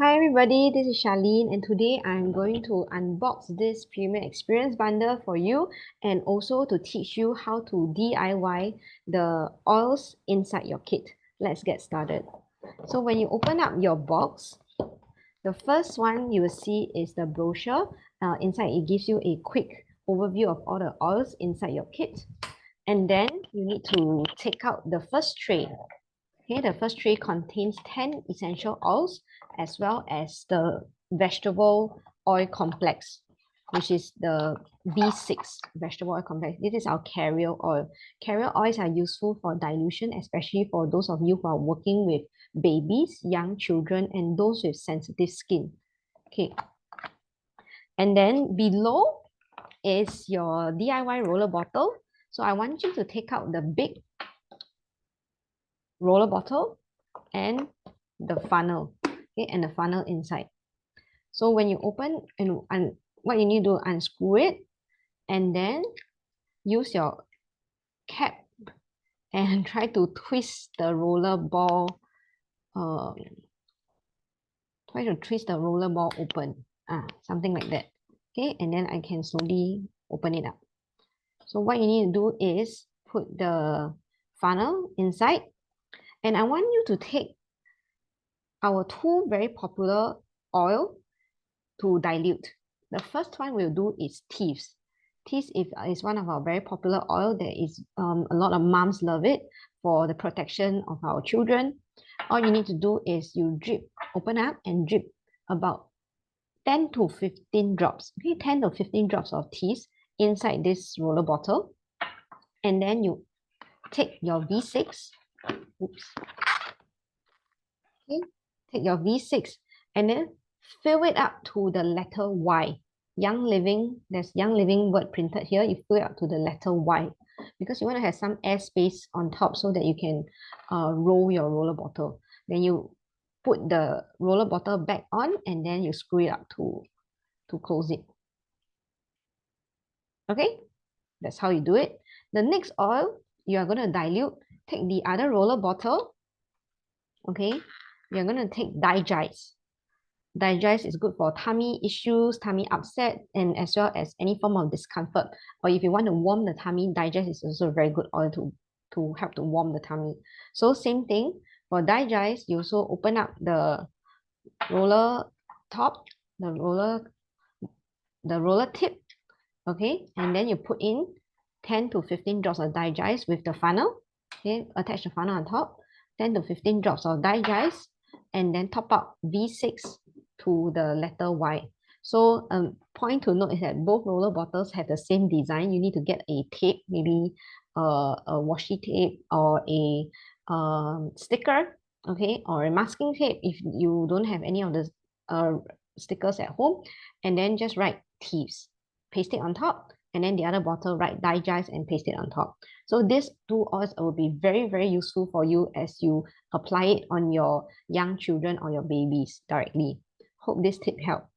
Hi everybody, this is Charlene and today I'm going to unbox this premium experience bundle for you and also to teach you how to DIY the oils inside your kit. Let's get started. So when you open up your box, the first one you will see is the brochure. Inside it gives you a quick overview of all the oils inside your kit. And then you need to take out the first tray. Okay, the first tray contains 10 essential oils as well as the vegetable oil complex, which is the B6 vegetable oil complex. This is our carrier oil. Carrier oils are useful for dilution, especially for those of you who are working with babies, young children, and those with sensitive skin. Okay, and then below is your DIY roller bottle. So I want you to take out the big roller bottle and the funnel, okay, and the funnel inside. So when you open and what you need to do, unscrew it and then use your cap and try to twist the roller ball. Try to twist the roller ball open, something like that. Okay, and then I can slowly open it up. So what you need to do is put the funnel inside, and I want you to take our two very popular oil to dilute. The first one we'll do is Thieves. Thieves is one of our very popular oil that is a lot of moms love it for the protection of our children. All you need to do is you open up and drip about 10 to 15 drops. Okay, 10 to 15 drops of Thieves inside this roller bottle. And then you take your V6. Oops. Okay, take your V6 and then fill it up to the letter Y. Young Living, there's Young Living word printed here. You fill it up to the letter Y because you want to have some air space on top so that you can roll your roller bottle. Then you put the roller bottle back on and then you screw it up to close it. Okay, that's how you do it. The next oil you are going to dilute. Take the other roller bottle. Okay, you're going to take DiGize. DiGize is good for tummy issues, tummy upset, and as well as any form of discomfort. Or if you want to warm the tummy, DiGize is also a very good oil to help to warm the tummy. So same thing, for DiGize, you also open up the roller top, the roller tip, okay? And then you put in 10 to 15 drops of DiGize with the funnel, okay? Attach the funnel on top, 10 to 15 drops of DiGize, and then top up V6 to the letter Y. So point to note is that both roller bottles have the same design. You need to get a tape, maybe a washi tape or a sticker, okay, or a masking tape if you don't have any of the stickers at home, and then just write Thieves, paste it on top, and then the other bottle write DiGize and paste it on top. So these two oils will be very, very useful for you as you apply it on your young children or your babies directly. Hope this tip helped.